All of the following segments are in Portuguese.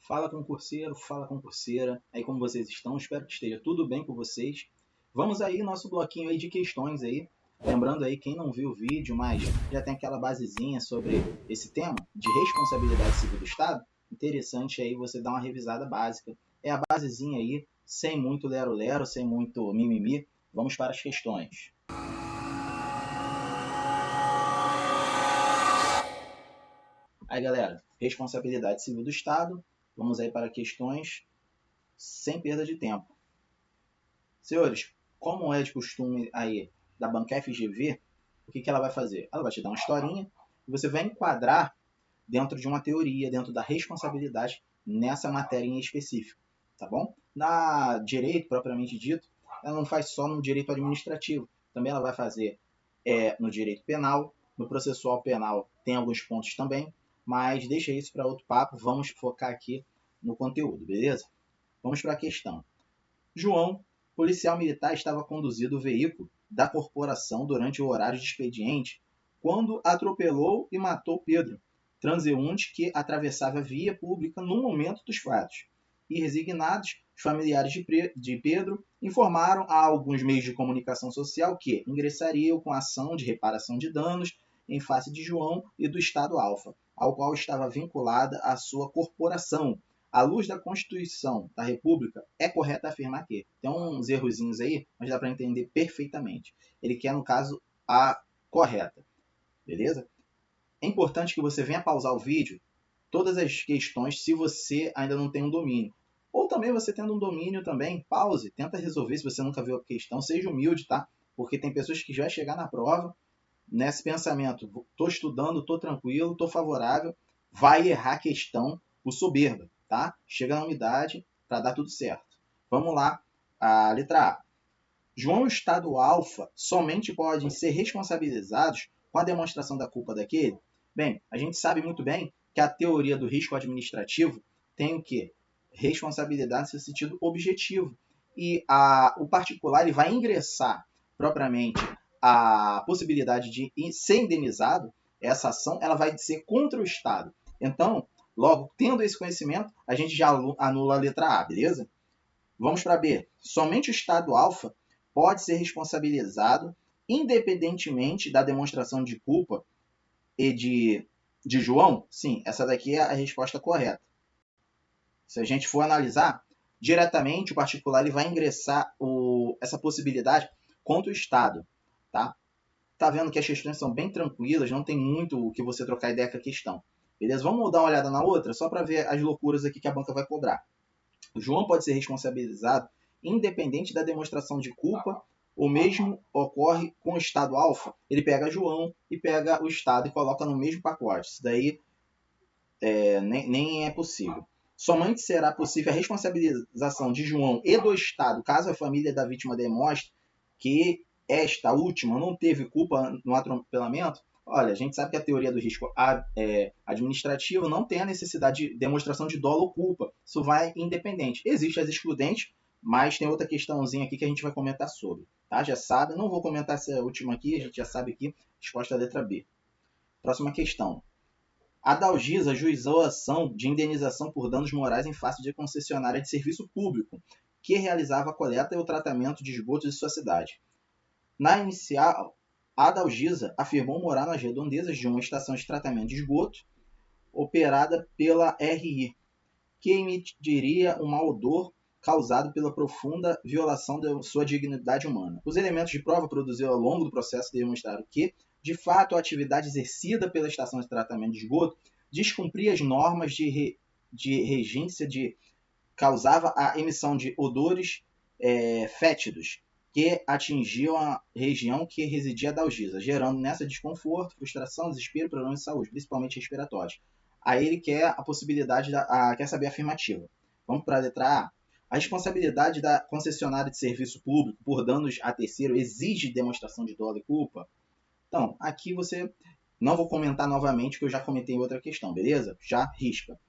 Fala concurseiro, fala concurseira, aí como vocês estão? Espero que esteja tudo bem com vocês. Vamos aí, nosso bloquinho aí de questões aí. Lembrando aí, quem não viu o vídeo, mas já tem aquela basezinha sobre esse tema de responsabilidade civil do Estado, interessante aí você dar uma revisada básica. É a basezinha aí, sem muito lero-lero, sem muito mimimi. Vamos para as questões. Aí galera, responsabilidade civil do Estado, vamos aí para questões sem perda de tempo. Senhores, como é de costume aí da banca FGV, o que ela vai fazer? Ela vai te dar uma historinha e você vai enquadrar dentro de uma teoria, dentro da responsabilidade nessa matéria em específico, tá bom? Na direito, propriamente dito, ela não faz só no direito administrativo, também ela vai fazer no direito penal, no processual penal tem alguns pontos também, mas deixa isso para outro papo, vamos focar aqui no conteúdo, beleza? Vamos para a questão. João, policial militar, estava conduzindo o veículo da corporação durante o horário de expediente quando atropelou e matou Pedro, transeunte que atravessava a via pública no momento dos fatos. E resignados, os familiares de Pedro informaram a alguns meios de comunicação social que ingressariam com a ação de reparação de danos em face de João e do Estado Alfa, ao qual estava vinculada a sua corporação. À luz da Constituição da República, é correto afirmar que tem uns errozinhos aí, mas dá para entender perfeitamente. Ele quer, no caso, a correta. Beleza? É importante que você venha pausar o vídeo, todas as questões, se você ainda não tem um domínio. Ou também você tendo um domínio também, pause, tenta resolver se você nunca viu a questão, seja humilde, tá? Porque tem pessoas que já vão chegar na prova nesse pensamento, estou estudando, estou tranquilo, estou favorável, vai errar a questão por soberba, tá? Chega na unidade para dar tudo certo. Vamos lá, a letra A. João e o Estado Alfa somente podem ser responsabilizados com a demonstração da culpa daquele? Bem, a gente sabe muito bem que a teoria do risco administrativo tem o quê? Responsabilidade no sentido objetivo. E o particular ele vai ingressar propriamente a possibilidade de ser indenizado, essa ação ela vai ser contra o Estado. Então, logo, tendo esse conhecimento, a gente já anula a letra A, beleza? Vamos para B. Somente o Estado alfa pode ser responsabilizado independentemente da demonstração de culpa e de João? Sim, essa daqui é a resposta correta. Se a gente for analisar, diretamente o particular ele vai ingressar essa possibilidade contra o Estado. Tá? Tá vendo que as questões são bem tranquilas, não tem muito o que você trocar ideia com a questão. Beleza? Vamos dar uma olhada na outra, só para ver as loucuras aqui que a banca vai cobrar. O João pode ser responsabilizado independente da demonstração de culpa. O mesmo ocorre com o Estado alfa. Ele pega João e pega o Estado e coloca no mesmo pacote. Isso daí nem é possível. Somente será possível a responsabilização de João e do Estado, caso a família da vítima demonstre que esta última não teve culpa no atropelamento. Olha, a gente sabe que a teoria do risco administrativo não tem a necessidade de demonstração de dolo ou culpa. Isso vai independente. Existem as excludentes, mas tem outra questãozinha aqui que a gente vai comentar sobre. Tá? Já sabe, não vou comentar essa última aqui, a gente já sabe aqui, resposta da letra B. Próxima questão. A Dalgisa ajuizou a ação de indenização por danos morais em face de concessionária de serviço público, que realizava a coleta e o tratamento de esgotos de sua cidade. Na inicial, a Dalgisa afirmou morar nas redondezas de uma estação de tratamento de esgoto operada pela RI, que emitiria um mau odor causado pela profunda violação de sua dignidade humana. Os elementos de prova produzidos ao longo do processo demonstraram que, de fato, a atividade exercida pela estação de tratamento de esgoto descumpria as normas de regência causava a emissão de odores fétidos que atingiam a região que residia a Dalgisa, gerando nessa desconforto, frustração, desespero, problemas de saúde, principalmente respiratórios. Aí ele quer a possibilidade, quer saber a afirmativa. Vamos para a letra A. A responsabilidade da concessionária de serviço público por danos a terceiro exige demonstração de dolo e culpa? Então, aqui você... Não vou comentar novamente, que eu já comentei em outra questão, beleza? Já risca.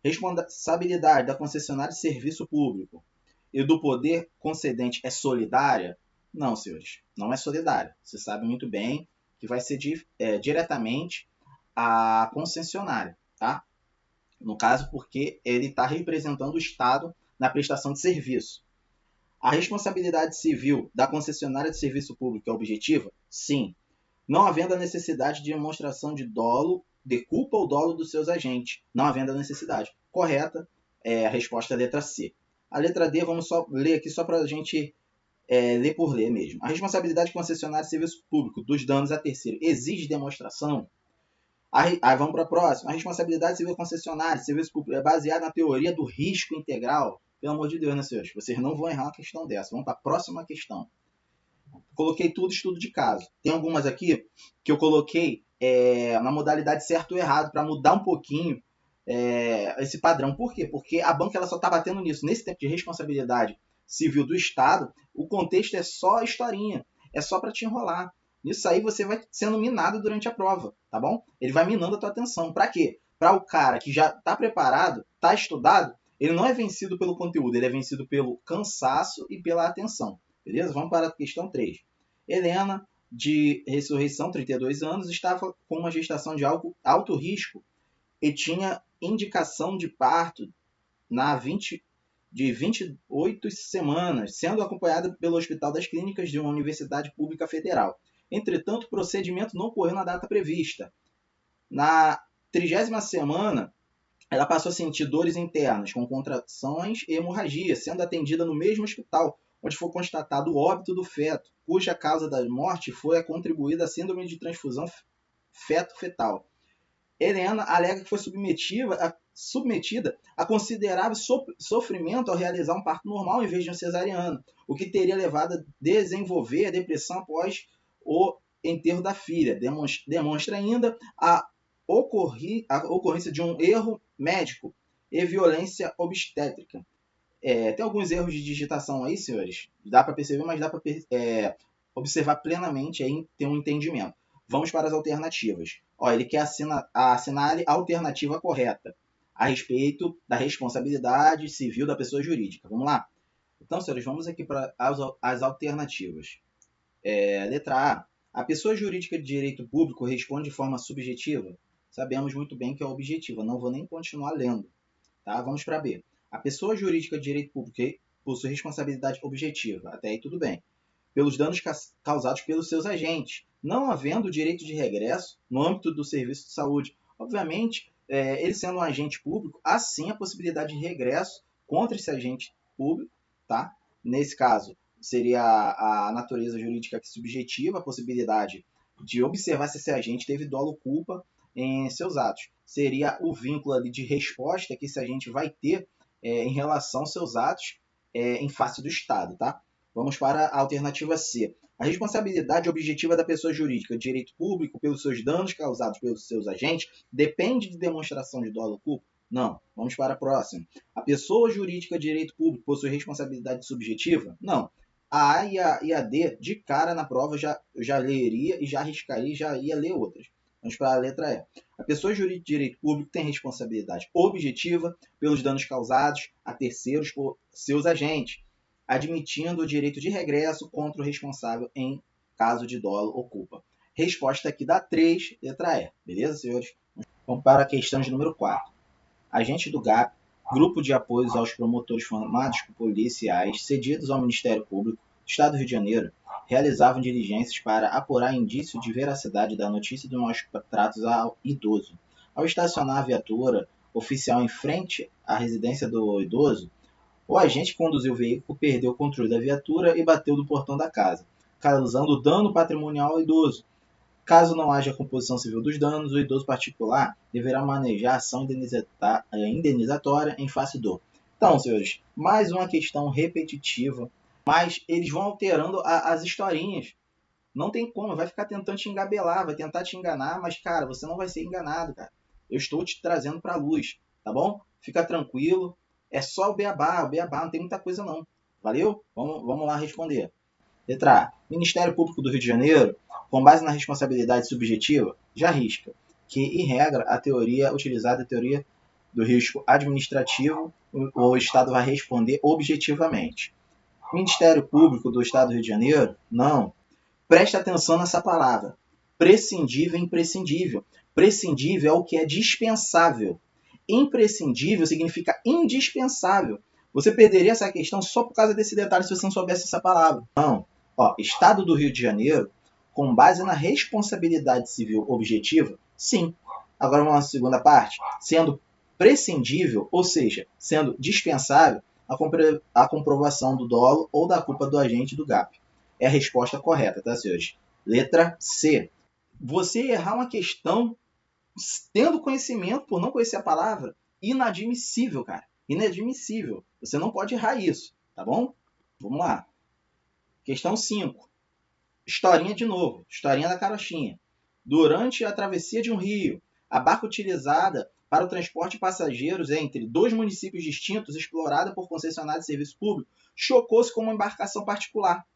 Responsabilidade da concessionária de serviço público e do poder concedente é solidária? Não, senhores, não é solidária. Você sabe muito bem que vai ser diretamente a concessionária, tá? No caso, porque ele está representando o Estado na prestação de serviço. A responsabilidade civil da concessionária de serviço público é objetiva? Sim. Não havendo a necessidade de demonstração de dolo, de culpa ou dolo dos seus agentes. Não havendo a necessidade. Correta é a resposta letra C. A letra D, vamos só ler aqui só para a gente ler por ler mesmo. A responsabilidade concessionária de serviço público dos danos a terceiro exige demonstração? Aí vamos para a próxima. A responsabilidade civil concessionária de serviço público é baseada na teoria do risco integral. Pelo amor de Deus, né, senhores? Vocês não vão errar uma questão dessa. Vamos para a próxima questão. Coloquei tudo estudo de caso. Tem algumas aqui que eu coloquei na modalidade certo ou errado para mudar um pouquinho esse padrão. Por quê? Porque a banca ela só está batendo nisso. Nesse tempo de responsabilidade civil do Estado, o contexto é só historinha. É só para te enrolar. Nisso aí você vai sendo minado durante a prova, tá bom? Ele vai minando a tua atenção. Para quê? Para o cara que já está preparado, está estudado, ele não é vencido pelo conteúdo, ele é vencido pelo cansaço e pela atenção. Beleza? Vamos para a questão 3. Helena, de ressurreição, 32 anos, estava com uma gestação de alto risco e tinha indicação de parto de 28 semanas, sendo acompanhada pelo Hospital das Clínicas de uma universidade pública federal. Entretanto, o procedimento não ocorreu na data prevista. Na 30ª semana, ela passou a sentir dores internas, com contrações e hemorragia, sendo atendida no mesmo hospital, onde foi constatado o óbito do feto, cuja causa da morte foi atribuída à síndrome de transfusão feto-fetal. Helena alega que foi submetida a considerável sofrimento ao realizar um parto normal em vez de um cesariano, o que teria levado a desenvolver a depressão após o enterro da filha. Demonstra ainda a ocorrência de um erro médico e violência obstétrica. Tem alguns erros de digitação aí, senhores. Dá para perceber, mas dá para observar plenamente aí, ter um entendimento. Vamos para as alternativas. Ele quer assinar a alternativa correta a respeito da responsabilidade civil da pessoa jurídica. Vamos lá? Então, senhores, vamos aqui para as alternativas. Letra A. A pessoa jurídica de direito público responde de forma subjetiva? Sabemos muito bem que é objetiva. Não vou nem continuar lendo. Tá? Vamos para B. A pessoa jurídica de direito público possui responsabilidade objetiva. Até aí tudo bem. Pelos danos causados pelos seus agentes, não havendo direito de regresso no âmbito do serviço de saúde. Obviamente, ele sendo um agente público, há sim a possibilidade de regresso contra esse agente público. Tá? Nesse caso, seria a natureza jurídica que subjetiva a possibilidade de observar se esse agente teve dolo ou culpa em seus atos. Seria o vínculo ali de resposta que esse agente vai ter em relação aos seus atos em face do Estado. Tá? Vamos para a alternativa C. A responsabilidade objetiva da pessoa jurídica de direito público pelos seus danos causados pelos seus agentes depende de demonstração de dolo ou culpa? Não. Vamos para a próxima. A pessoa jurídica de direito público possui responsabilidade subjetiva? Não. A A e a D, de cara na prova, eu já leria e já arriscaria e já ia ler outras. Vamos para a letra E. A pessoa jurídica de direito público tem responsabilidade objetiva pelos danos causados a terceiros por seus agentes, admitindo o direito de regresso contra o responsável em caso de dolo ou culpa. Resposta aqui da 3, letra E. Beleza, senhores? Vamos para a questão de número 4. Agente do GAP, Grupo de Apoios aos Promotores Formados Policiais, cedidos ao Ministério Público do Estado do Rio de Janeiro, realizavam diligências para apurar indício de veracidade da notícia de maus tratos ao idoso. Ao estacionar a viatura oficial em frente à residência do idoso, o agente que conduziu o veículo perdeu o controle da viatura e bateu no portão da casa, causando dano patrimonial ao idoso. Caso não haja composição civil dos danos, o idoso particular deverá manejar a ação indenizatória em face do. Então, senhores, mais uma questão repetitiva, mas eles vão alterando as historinhas. Não tem como, vai ficar tentando te engabelar, vai tentar te enganar, mas, cara, você não vai ser enganado, cara. Eu estou te trazendo para a luz, tá bom? Fica tranquilo, é só o beabá, não tem muita coisa não. Valeu? Vamos lá responder. Letra A. Ministério Público do Rio de Janeiro, com base na responsabilidade subjetiva, já arrisca que, em regra, a teoria utilizada é a teoria do risco administrativo, o Estado vai responder objetivamente. Ministério Público do Estado do Rio de Janeiro, não. Presta atenção nessa palavra. Prescindível e imprescindível. Prescindível é o que é dispensável. imprescindível significa indispensável. Você perderia essa questão só por causa desse detalhe se você não soubesse essa palavra. Não. Ó, Estado do Rio de Janeiro, com base na responsabilidade civil objetiva, sim. Agora vamos à segunda parte. Sendo prescindível, ou seja, sendo dispensável, a comprovação do dolo ou da culpa do agente do GAP. É a resposta correta, tá, senhores? Letra C. Você errar uma questão tendo conhecimento por não conhecer a palavra, inadmissível, cara. Inadmissível. Você não pode errar isso, tá bom? Vamos lá. Questão 5. Historinha de novo. Historinha da carochinha. Durante a travessia de um rio, a barca utilizada para o transporte de passageiros entre dois municípios distintos, explorada por concessionária de serviço público, chocou-se com uma embarcação particular.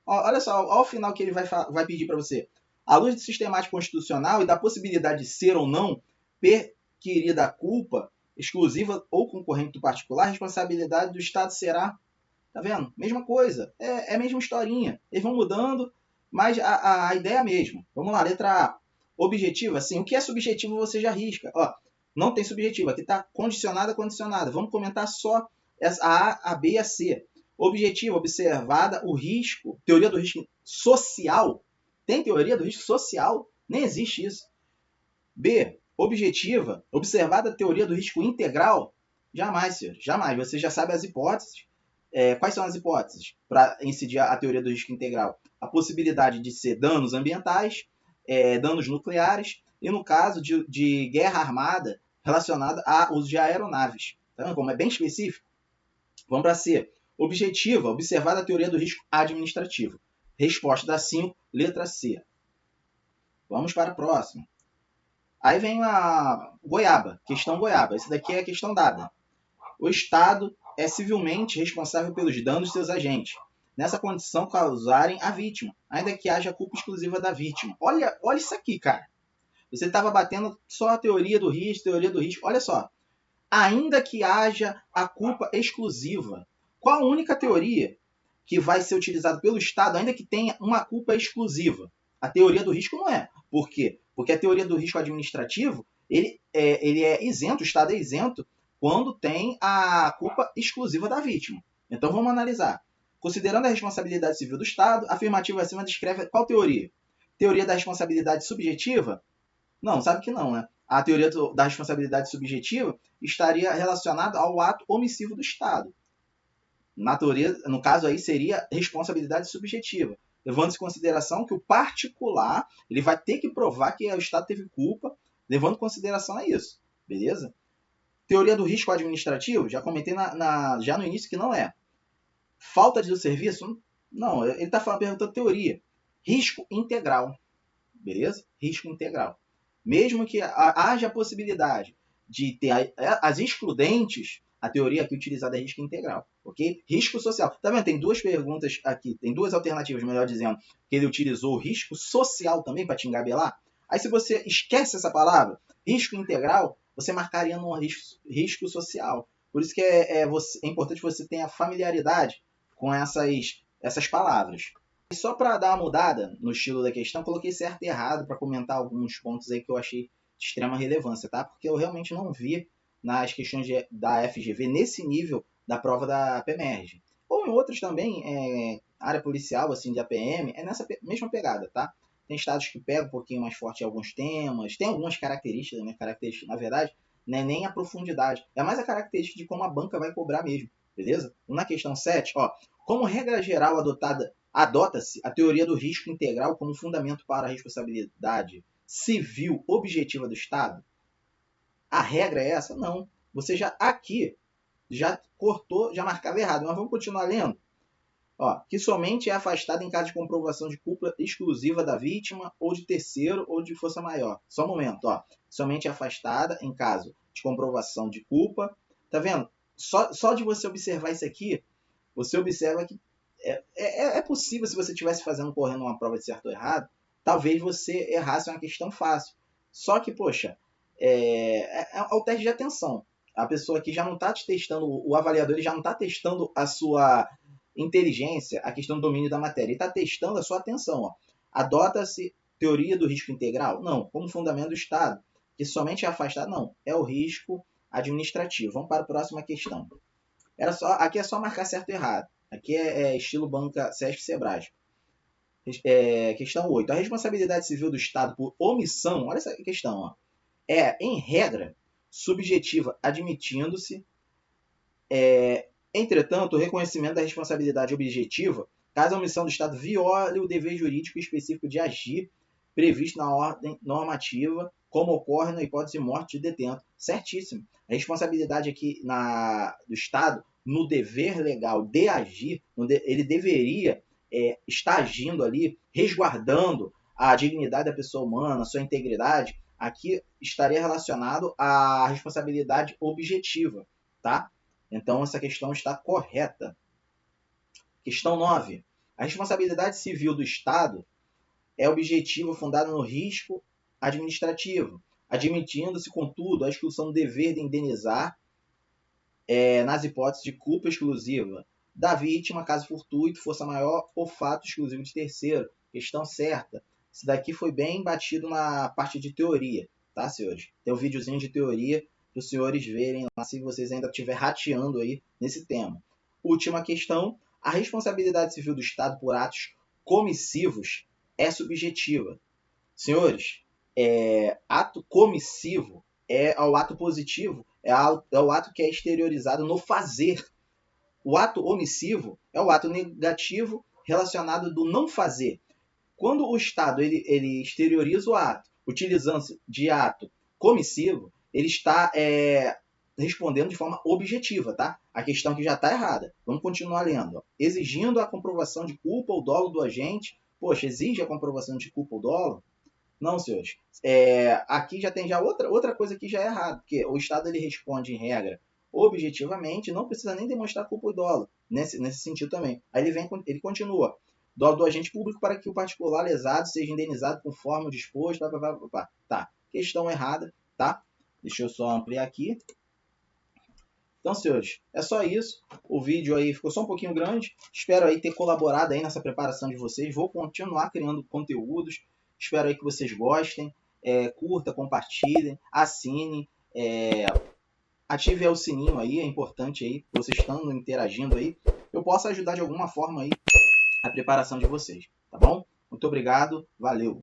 Olha só, olha o final que ele vai pedir para você. À luz do sistemático constitucional e da possibilidade de ser ou não perquirida a culpa exclusiva ou concorrente do particular, a responsabilidade do Estado será... Tá vendo? Mesma coisa. É a mesma historinha. Eles vão mudando, mas a ideia é a mesma. Vamos lá, letra A. Objetiva, sim. O que é subjetivo você já risca. Ó, não tem subjetivo. Aqui está condicionada, condicionada. Vamos comentar só a A, a B e a C. Objetiva, observada o risco. Teoria do risco social. Tem teoria do risco social? Nem existe isso. B. Objetiva, observada a teoria do risco integral? Jamais, senhor. Jamais. Você já sabe as hipóteses. Quais são as hipóteses para incidir a teoria do risco integral? A possibilidade de ser danos ambientais, danos nucleares e, no caso de guerra armada relacionada a uso de aeronaves. Tá vendo como é bem específico? Vamos para C. Objetiva, observada a teoria do risco administrativo. Resposta da 5, letra C. Vamos para a próxima. Aí vem a goiaba, questão goiaba. Esse daqui é a questão dada. O Estado é civilmente responsável pelos danos de seus agentes, nessa condição causarem a vítima, ainda que haja culpa exclusiva da vítima. Olha isso aqui, cara. Você estava batendo só a teoria do risco. Olha só. Ainda que haja a culpa exclusiva. Qual a única teoria que vai ser utilizada pelo Estado, ainda que tenha uma culpa exclusiva? A teoria do risco não é. Por quê? Porque a teoria do risco administrativo, ele é isento, o Estado é isento quando tem a culpa exclusiva da vítima. Então vamos analisar. Considerando a responsabilidade civil do Estado, a afirmativa acima descreve qual teoria? Teoria da responsabilidade subjetiva? Não, sabe que não, né? A teoria da responsabilidade subjetiva estaria relacionada ao ato omissivo do Estado. Na teoria, no caso aí, seria responsabilidade subjetiva, levando-se em consideração que o particular ele vai ter que provar que o Estado teve culpa, levando em consideração a isso. Beleza? Teoria do risco administrativo, já comentei já no início que não é. Falta de serviço? Não, ele está perguntando teoria. Risco integral. Beleza? Risco integral. Mesmo que haja a possibilidade de ter as excludentes, a teoria aqui utilizada é risco integral. Ok? Risco social. Tá vendo? Tem duas perguntas aqui, tem duas alternativas, melhor dizendo, que ele utilizou risco social também para te engabelar. Aí se você esquece essa palavra, risco integral, você marcaria no risco social. Por isso que é importante você ter a familiaridade com essas palavras. E só para dar uma mudada no estilo da questão, coloquei certo e errado para comentar alguns pontos aí que eu achei de extrema relevância, tá? Porque eu realmente não vi nas questões da FGV nesse nível da prova da PEMERG. Ou em outros também, área policial, assim, de APM, é nessa mesma pegada, tá? Tem estados que pegam um pouquinho mais forte em alguns temas, tem algumas características, né? Características, na verdade, não é nem a profundidade, é mais a característica de como a banca vai cobrar mesmo, beleza? Na questão 7, ó, como regra geral adota-se a teoria do risco integral como fundamento para a responsabilidade civil objetiva do Estado? A regra é essa? Não. Você já aqui já cortou, já marcava errado, mas vamos continuar lendo. Ó, que somente é afastada em caso de comprovação de culpa exclusiva da vítima ou de terceiro ou de força maior. Só um momento, ó. Somente é afastada em caso de comprovação de culpa. Tá vendo? Só de você observar isso aqui, você observa que é possível, se você estivesse correndo uma prova de certo ou errado, talvez você errasse uma questão fácil. Só que, poxa, é o teste de atenção. A pessoa aqui já não está te testando, o avaliador ele já não está testando a sua inteligência, a questão do domínio da matéria. Ele está testando a sua atenção. Ó. Adota-se teoria do risco integral? Não. Como fundamento do Estado, que somente é afastado? Não. É o risco administrativo. Vamos para a próxima questão. Aqui é só marcar certo e errado. Aqui é estilo banca Sesc Sebrae. Questão 8. A responsabilidade civil do Estado por omissão, olha essa questão, ó, é, em regra, subjetiva, admitindo-se, entretanto, o reconhecimento da responsabilidade objetiva caso a omissão do Estado viole o dever jurídico específico de agir previsto na ordem normativa, como ocorre na hipótese de morte de detento. Certíssimo. A responsabilidade aqui do Estado, no dever legal de agir, ele deveria estar agindo ali, resguardando a dignidade da pessoa humana, a sua integridade. Aqui estaria relacionado à responsabilidade objetiva, tá? Então, essa questão está correta. Questão 9. A responsabilidade civil do Estado é objetiva fundada no risco administrativo, admitindo-se, contudo, a exclusão do dever de indenizar nas hipóteses de culpa exclusiva da vítima, caso fortuito, força maior ou fato exclusivo de terceiro. Questão certa. Isso daqui foi bem batido na parte de teoria, tá, senhores? Tem um videozinho de teoria para os senhores verem lá, se vocês ainda estiver rateando aí nesse tema. Última questão. A responsabilidade civil do Estado por atos comissivos é subjetiva. Senhores, ato comissivo é o ato positivo, é o ato que é exteriorizado no fazer. O ato omissivo é o ato negativo relacionado do não fazer. Quando o Estado ele exterioriza o ato, utilizando-se de ato comissivo, ele está respondendo de forma objetiva, tá? A questão que já está errada. Vamos continuar lendo. Ó. Exigindo a comprovação de culpa ou dolo do agente. Poxa, exige a comprovação de culpa ou dolo? Não, senhores. Aqui já tem outra coisa que já é errada, porque o Estado ele responde em regra objetivamente, não precisa nem demonstrar culpa ou dolo, nesse sentido também. Aí ele continua. Dolo do agente público para que o particular lesado seja indenizado conforme o disposto. Tá. Questão errada, tá? Deixa eu só ampliar aqui. Então, senhores, é só isso. O vídeo aí ficou só um pouquinho grande. Espero aí ter colaborado aí nessa preparação de vocês. Vou continuar criando conteúdos. Espero aí que vocês gostem. Curta, compartilhem, assinem. Ative o sininho aí, é importante aí. Vocês estando interagindo aí. Eu posso ajudar de alguma forma aí a preparação de vocês. Tá bom? Muito obrigado. Valeu.